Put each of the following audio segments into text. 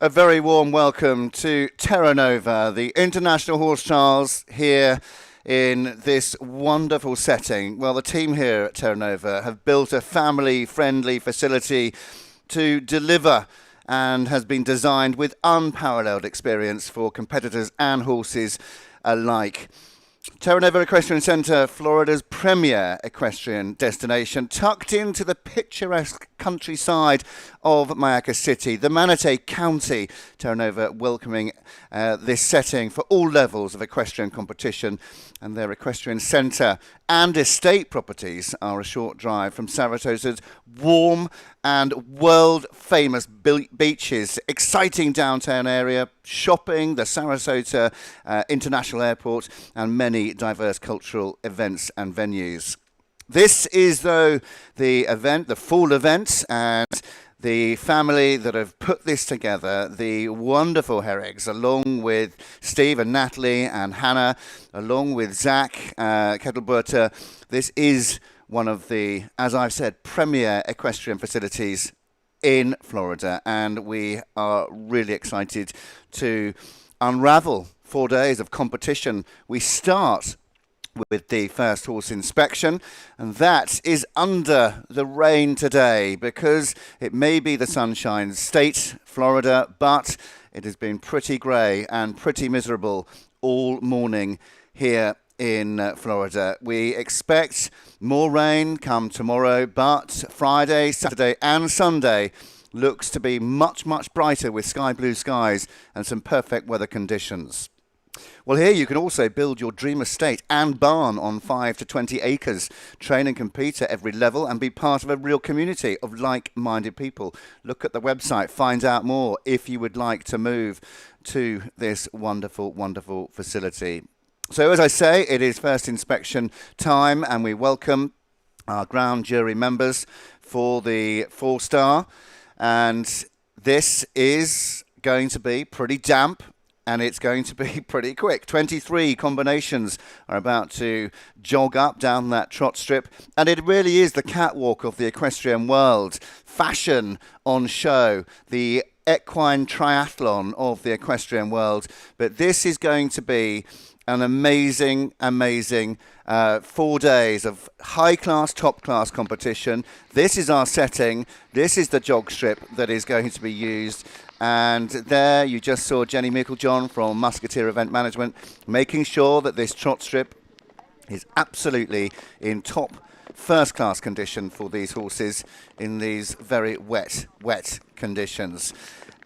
A very warm welcome to Terranova, the International Horse Trials here in this wonderful setting. Well, the team here at Terranova have built a family-friendly facility to deliver and has been designed with unparalleled experience for competitors and horses alike. Terranova Equestrian Centre, Florida's premier equestrian destination, tucked into the picturesque countryside of Mayaca City, the Manatee County. Terranova welcoming this setting for all levels of equestrian competition, and their equestrian centre and estate properties are a short drive from Saratoga's warm and world-famous beaches, exciting downtown area, shopping, the Sarasota International Airport, and many diverse cultural events and venues. This is, though, the event, the full event, and the family that have put this together, the wonderful Herrigs, along with Steve and Natalie and Hannah, along with Zach Kettlebutter. This is one of the, as I've said, premier equestrian facilities in Florida, and we are really excited to unravel 4 days of competition. We start with the first horse inspection, and that is under the rain today because it may be the Sunshine State, Florida, but it has been pretty grey and pretty miserable all morning here in Florida. We expect more rain come tomorrow, but Friday, Saturday and Sunday looks to be much brighter with sky blue skies and some perfect weather conditions. Well, here you can also build your dream estate and barn on 5 to 20 acres, train and compete at every level and be part of a real community of like-minded people. Look at the website, find out more if you would like to move to this wonderful, wonderful facility. So as I say, it is first inspection time, and we welcome our ground jury members for the 4-star, and this is going to be pretty damp. And it's going to be pretty quick. 23 combinations are about to jog up down that trot strip. And it really is the catwalk of the equestrian world. Fashion on show. The equine triathlon of the equestrian world. But this is going to be an amazing 4 days of high-class, top-class competition. This is our setting. This is the jog strip that is going to be used. And there you just saw Jenny Meiklejohn from Musketeer Event Management making sure that this trot strip is absolutely in top first-class condition for these horses in these very wet conditions.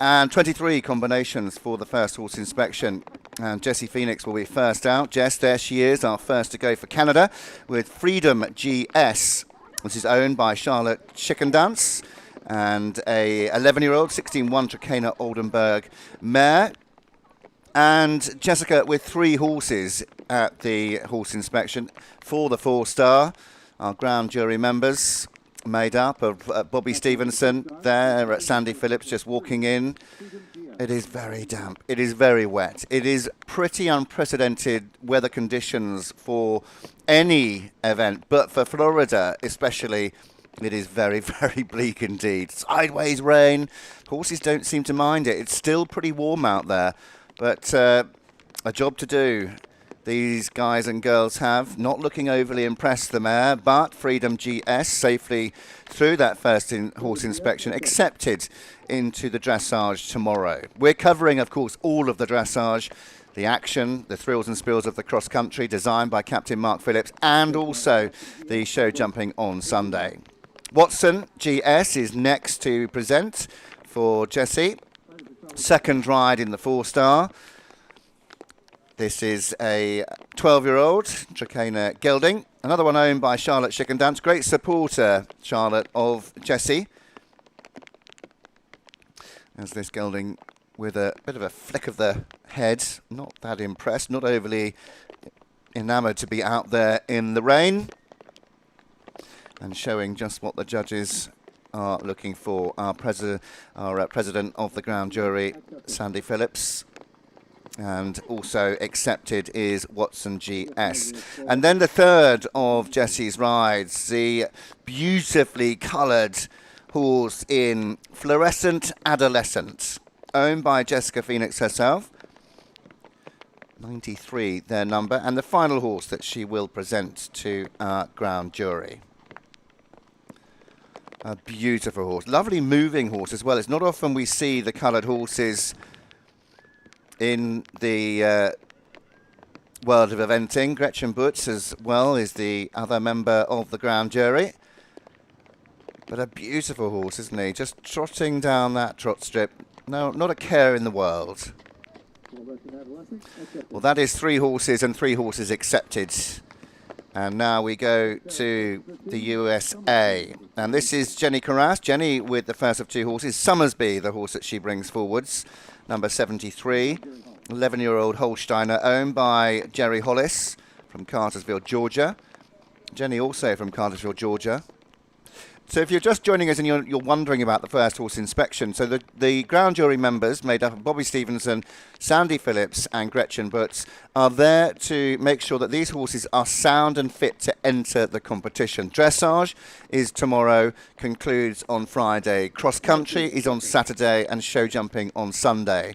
And 23 combinations for the first horse inspection. And Jessie Phoenix will be first out. Jess, there she is, our first to go for Canada with Freedom GS. This is owned by Charlotte Chickendance and a 11-year-old 16-1 Trakehner Oldenburg mare. And Jessica with 3 horses at the horse inspection for the 4-star. Our ground jury members made up of Bobby Stevenson there at Sandy Phillips just walking in. It is very damp. It is very wet. It is pretty unprecedented weather conditions for any event, but for Florida especially, it is very bleak indeed. Sideways rain. Horses don't seem to mind it. It's still pretty warm out there, but a job to do. These guys and girls have. Not looking overly impressed, the mare, but Freedom GS safely through that first horse inspection, accepted into the dressage tomorrow. We're covering, of course, all of the dressage, the action, the thrills and spills of the cross country, designed by Captain Mark Phillips, and also the show jumping on Sunday. Watson GS is next to present for Jessie. Second ride in the 4-star. This is a 12-year-old Trakehner gelding. Another one owned by Charlotte Chickendance. Great supporter, Charlotte, of Jessie. As this gelding with a bit of a flick of the head. Not that impressed. Not overly enamoured to be out there in the rain. And showing just what the judges are looking for. Our president of the ground jury, Sandy Phillips. And also accepted is Watson GS. And then the third of Jessie's rides, the beautifully coloured horse in Fluorescent Adolescent. owned by Jessica Phoenix herself. 93, their number, and the final horse that she will present to our ground jury. A beautiful horse, lovely moving horse as well. It's not often we see the coloured horses in the world of eventing. Gretchen Butz as well is the other member of the ground jury. But a beautiful horse, isn't he? Just trotting down that trot strip. No, not a care in the world. Well, that is 3 horses and 3 horses accepted. And now we go to the USA. And this is Jenny Carras. Jenny with the first of 2 horses. Summersby, the horse that she brings forwards. Number 73. 11-year-old Holsteiner, owned by Jerry Hollis from Cartersville, Georgia. Jenny also from Cartersville, Georgia. So if you're just joining us and you're wondering about the first horse inspection, so the ground jury members, made up of Bobby Stevenson, Sandy Phillips and Gretchen Butz, are there to make sure that these horses are sound and fit to enter the competition. Dressage is tomorrow, concludes on Friday. Cross country is on Saturday and show jumping on Sunday.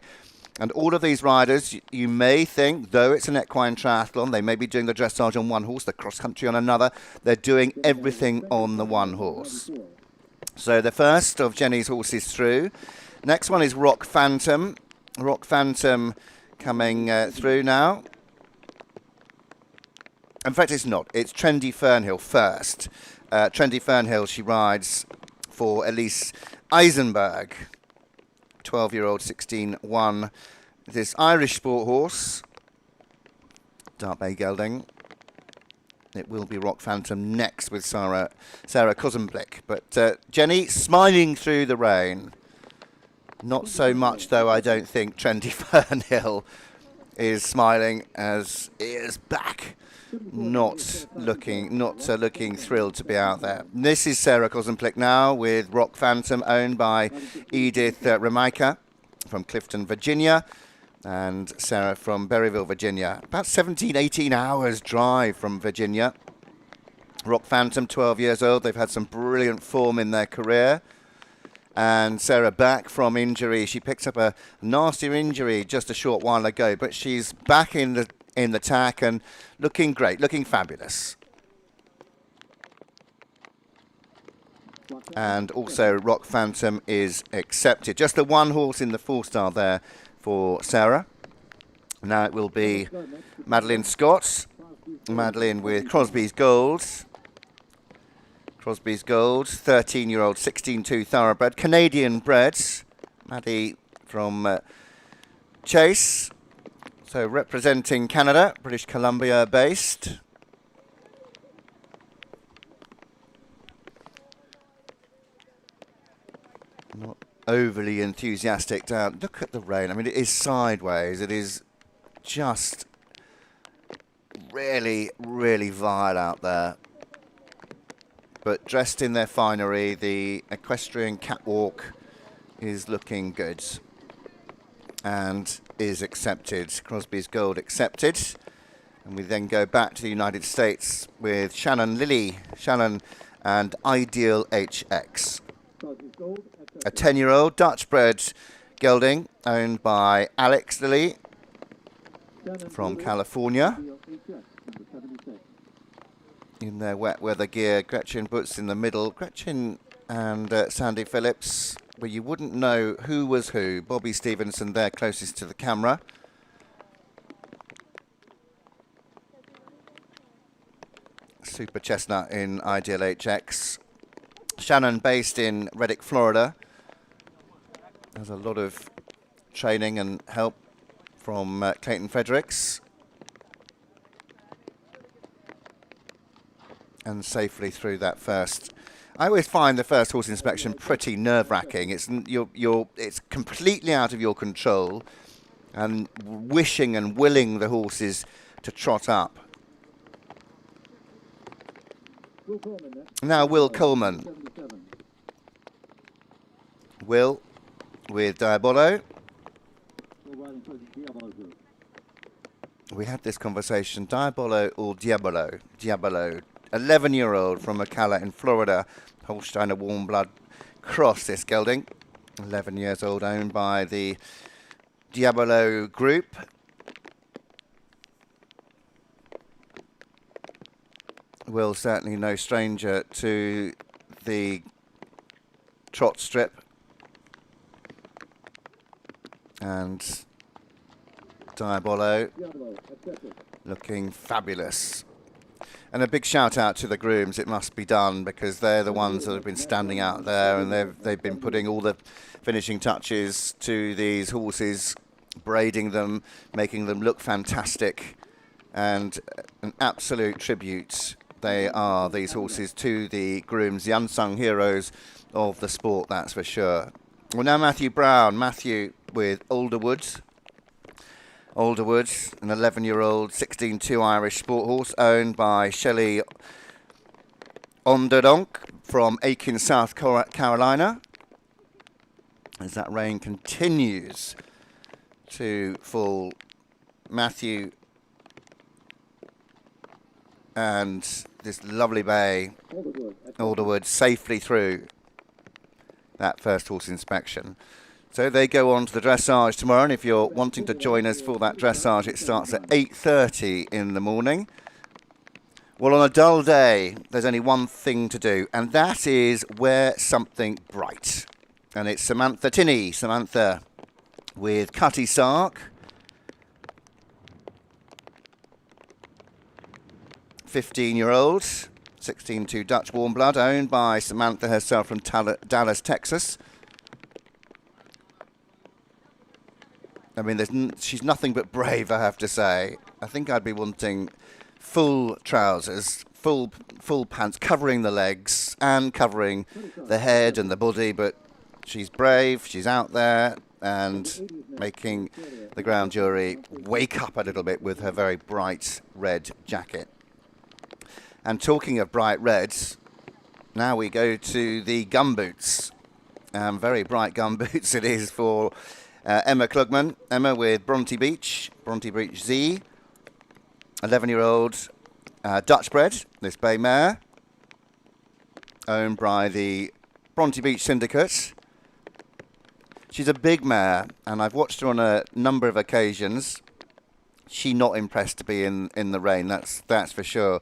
And all of these riders, you may think, though it's an equine triathlon, they may be doing the dressage on one horse, the cross-country on another. They're doing everything on the one horse. So the first of Jenny's horses through. Next one is Rock Phantom. Rock Phantom coming through now. In fact, it's not. It's Trendy Fernhill first. Trendy Fernhill, she rides for Elise Eisenberg. 12-year-old 16-1. This Irish sport horse, Dart Bay Gelding. It will be Rock Phantom next with Sarah Kozenblick. But Jenny smiling through the rain. Not so much, though, I don't think Trendy Fernhill is smiling as he is back. Not looking thrilled to be out there. This is Sarah Kozenblick now with Rock Phantom, owned by Edith Remaika from Clifton, Virginia, and Sarah from Berryville, Virginia. About 17, 18 hours drive from Virginia. Rock Phantom, 12 years old. They've had some brilliant form in their career. And Sarah back from injury. She picked up a nasty injury just a short while ago, but she's back in the tack and looking great, looking fabulous. And also Rock Phantom is accepted. Just the one horse in the 4-star there for Sarah. Now it will be Madeline Scott. Madeline with Crosby's Gold. Crosby's Gold, 13-year-old 16-2 thoroughbred. Canadian bred. Maddie from Chase. So representing Canada, British Columbia based. Not overly enthusiastic down. Look at the rain. I mean, it is sideways. It is just really, really vile out there. But dressed in their finery, the equestrian catwalk is looking good. And is accepted. Crosby's Gold accepted. And we then go back to the United States with Shannon Lilly. Shannon and Ideal HX. A 10-year-old Dutch-bred gelding owned by Alex Lilly from California. In their wet weather gear, Gretchen Butz in the middle. Gretchen and Sandy Phillips, where you wouldn't know who was who. Bobby Stevenson there closest to the camera. Super Chestnut in Ideal HX. Shannon based in Reddick, Florida. Has a lot of training and help from Clayton Fredericks. And safely through that first. I always find the first horse inspection pretty nerve-wracking. It's completely out of your control, and wishing and willing the horses to trot up. Now Will Coleman. Will with Diabolo. We had this conversation, Diabolo or Diabolo? Diabolo. 11-year-old from Ocala in Florida. Holsteiner warm blood cross, this gelding. 11 years old, owned by the Diabolo Group. Will certainly no stranger to the trot strip. And Diabolo looking fabulous. And a big shout out to the grooms, it must be done, because they're the ones that have been standing out there, and they've been putting all the finishing touches to these horses, braiding them, making them look fantastic, and an absolute tribute they are, these horses, to the grooms, the unsung heroes of the sport, that's for sure. Well, now Matthew Brown, Matthew with Alderwood, an 11-year-old 16-2 Irish sport horse owned by Shelley Onderdonk from Aiken, South Carolina. As that rain continues to fall, Matthew and this lovely bay, Alderwood, safely through that first horse inspection. So they go on to the dressage tomorrow, and if you're wanting to join us for that dressage, it starts at 8:30 in the morning. Well, on a dull day, there's only one thing to do, and that is wear something bright. And it's Samantha Tinney, Samantha with Cutty Sark. 15-year-old, 16-2 Dutch warm blood, owned by Samantha herself from Dallas, Texas. I mean, she's nothing but brave, I have to say. I think I'd be wanting full trousers, full pants, covering the legs and covering the head and the body, but she's brave, she's out there and making the ground jury wake up a little bit with her very bright red jacket. And talking of bright reds, now we go to the gumboots. Very bright gumboots it is for Emma Klugman. Emma with Bronte Beach Z, 11-year-old Dutch bred, this bay mare, owned by the Bronte Beach Syndicate. She's a big mare, and I've watched her on a number of occasions. She's not impressed to be in the rain, that's for sure.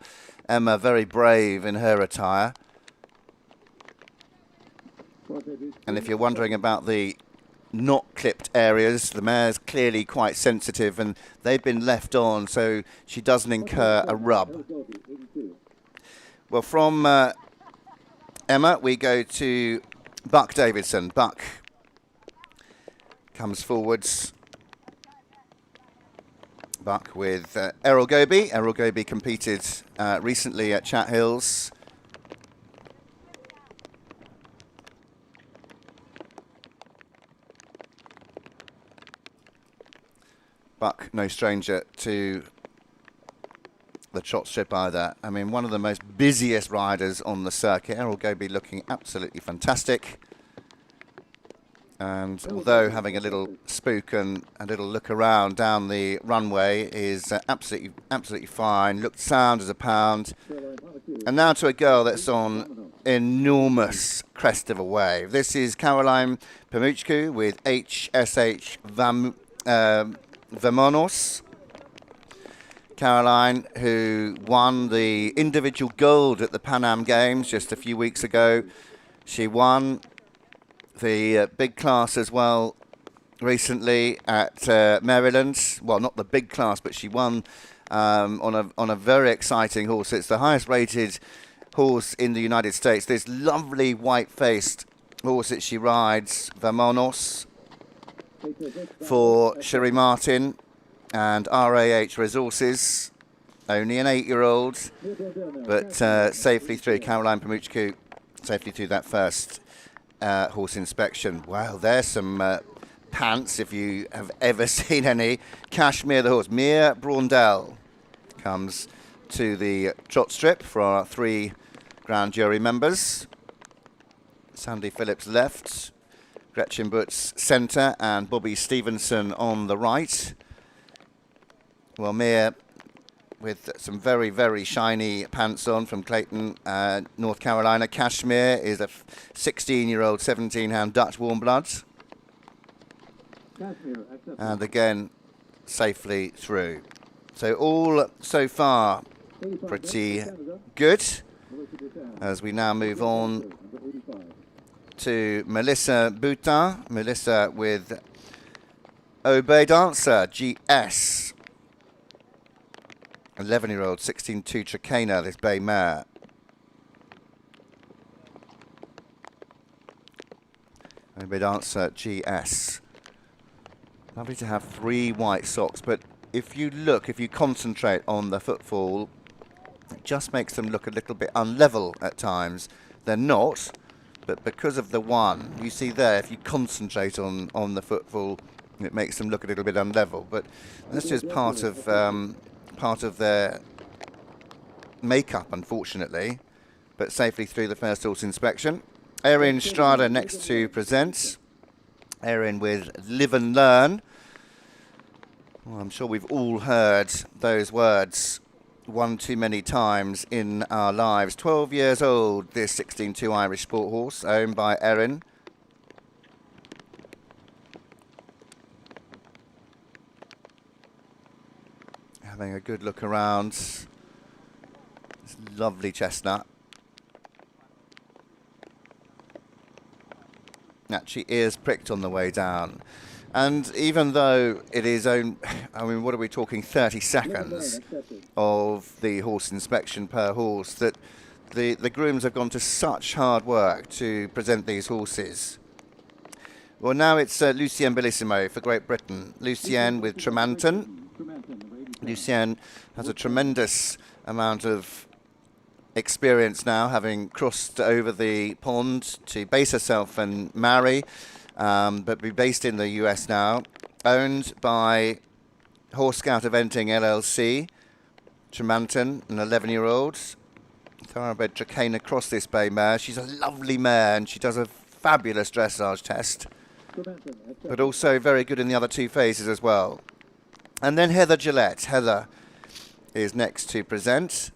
Emma very brave in her attire. And if you're wondering about the not clipped areas, the mare's clearly quite sensitive, and they've been left on so she doesn't incur a rub. Well, from Emma we go to Buck Davidson. Buck comes forwards. Buck with Errol Goby. Errol Goby competed recently at Chat Hills. Buck, no stranger to the trot strip either. I mean, one of the most busiest riders on the circuit. Errol Goby looking absolutely fantastic. And although having a little spook and a little look around down the runway is absolutely fine, looked sound as a pound. And now to a girl that's on enormous crest of a wave. This is Caroline Pamuchku with HSH Vamonos. Caroline, who won the individual gold at the Pan Am Games just a few weeks ago. She won the big class as well recently at Maryland. Well, not the big class, but she won on a very exciting horse. It's the highest rated horse in the United States. This lovely white-faced horse that she rides, Vamonos, for Sherry Martin and RAH Resources. Only an 8-year-old, but safely through. Caroline Pamuchku safely through that first horse inspection. Wow, there's some pants, if you have ever seen any. Cashmere the horse. Mia Braundell comes to the trot strip for our 3 grand jury members. Sandy Phillips left, Gretchen Butts centre, and Bobby Stevenson on the right. Well, Mia with some very, very shiny pants on from Clayton, North Carolina. Kashmir is a 16-year-old, 17-hound Dutch warm blood. And again, safely through. So all so far pretty good. As we now move on to Melissa Boutin. Melissa with Obey Dancer, GS. 11-year-old, 16-2 Trakehner, this bay mare. Obey Dancer, GS. Lovely to have 3 white socks, but if you concentrate on the footfall, it just makes them look a little bit unlevel at times. They're not, but because of the one, you see there, if you concentrate on the footfall, it makes them look a little bit unlevel. But that's just part of their makeup, unfortunately. But safely through the first horse inspection. Erin Strada next to present. Erin with Live and Learn. Well, I'm sure we've all heard those words one too many times in our lives. 12 years old, this 16-2 Irish sport horse, owned by Erin. Having a good look around. This lovely chestnut. Actually, ears pricked on the way down. And even though it is own, I mean, what are we talking, 30 seconds of the horse inspection per horse, that the grooms have gone to such hard work to present these horses. Well, now it's Lucien Bellissimo for Great Britain. Lucien with Tremanton. Lucien has a tremendous amount of experience now, having crossed over the pond to base herself and marry, but be based in the US now. Owned by Horse Scout Eventing LLC. Tremanton, an 11-year-old. Thoroughbred Trakehner across this bay mare. She's a lovely mare and she does a fabulous dressage test, but also very good in the other 2 phases as well. And then Heather Gillette. Heather is next to present.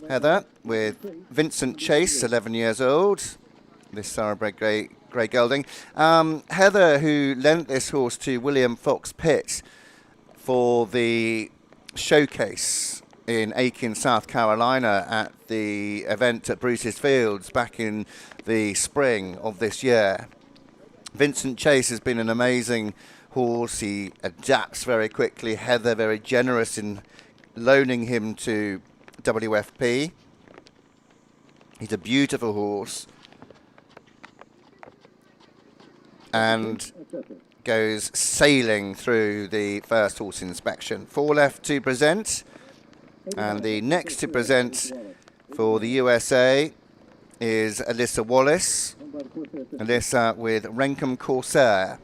Heather with Vincent Chase, 11 years old. This thoroughbred grey gelding. Heather, who lent this horse to William Fox Pitt for the showcase in Aiken, South Carolina at the event at Bruce's Fields back in the spring of this year. Vincent Chase has been an amazing horse. He adapts very quickly. Heather very generous in loaning him to WFP. He's a beautiful horse and goes sailing through the first horse inspection. 4 left to present, and the next to present for the USA is Alyssa Wallace. Alyssa with Renkum Corsair.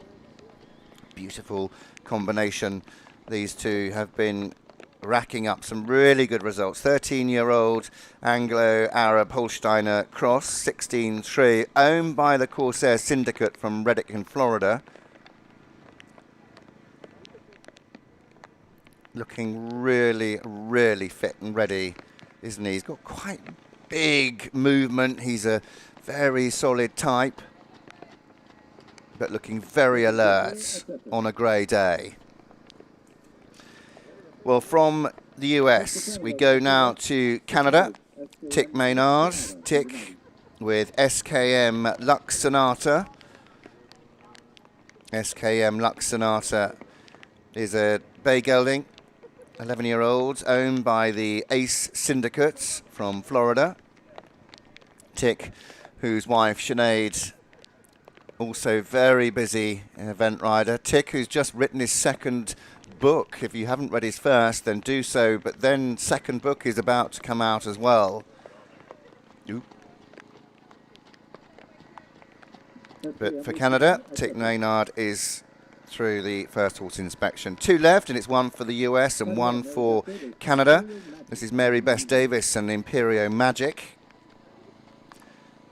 Beautiful combination. These two have been racking up some really good results. 13-year-old Anglo-Arab Holsteiner cross, 16-3, owned by the Corsair Syndicate from Reddick in Florida. Looking really, really fit and ready, isn't he? He's got quite big movement. He's a very solid type, but looking very alert on a grey day. Well, from the US, we go now to Canada. Tick Maynard. Tick with SKM Lux Sonata. SKM Lux Sonata is a bay gelding, 11-year-old, owned by the Ace Syndicates from Florida. Tick, whose wife Sinead, also very busy event rider. Tick, who's just written his second book. If you haven't read his first, then do so, but then second book is about to come out as well. Oop. But for Canada, Tick Maynard is through the first horse inspection. 2 left, and it's 1 for the US and 1 for Canada. This is Mary Bess Davis and Imperio Magic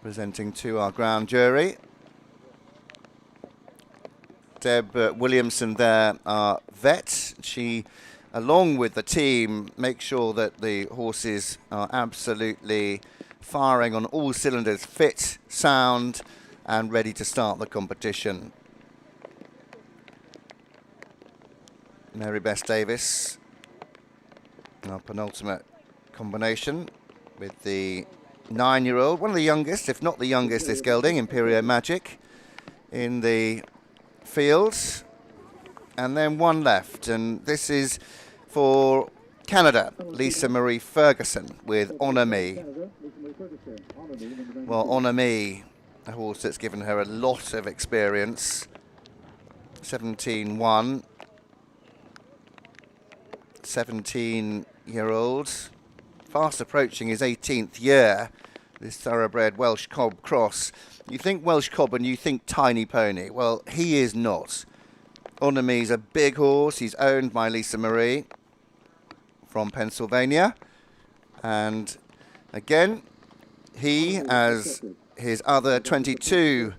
presenting to our ground jury. Deb Williamson there, our vet. She along with the team, make sure that the horses are absolutely firing on all cylinders, fit, sound, and ready to start the competition. Mary Beth Davis, our penultimate combination with the 9-year-old, one of the youngest, if not the youngest, this gelding, Imperio Magic, in the field. And then one left, and this is for Canada, Lisa Marie Ferguson with Honour Me. Well, Honour Me, a horse that's given her a lot of experience. 17-1. 17-year-old. Fast approaching his 18th year, this thoroughbred Welsh Cob cross. You think Welsh Cob and you think tiny pony. Well, he is not. Honour Me's a big horse. He's owned by Lisa Marie from Pennsylvania. And again, he, as his other 22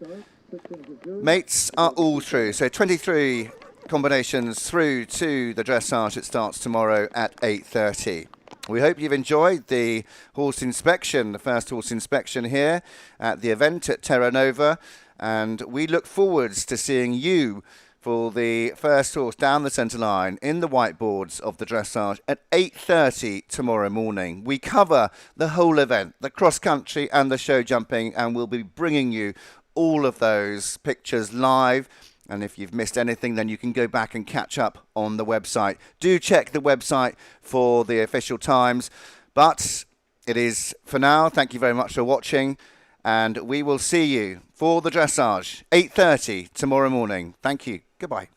mates, are all through. So 23 combinations through to the dressage. It starts tomorrow at 8:30. We hope you've enjoyed the horse inspection, the first horse inspection here at the event at Terranova. And we look forward to seeing you for the first horse down the centre line in the whiteboards of the dressage at 8:30 tomorrow morning. We cover the whole event, the cross country and the show jumping, and we'll be bringing you all of those pictures live. And if you've missed anything, then you can go back and catch up on the website. Do check the website for the official times. But it is for now. Thank you very much for watching. And we will see you for the dressage, 8:30 tomorrow morning. Thank you. Goodbye.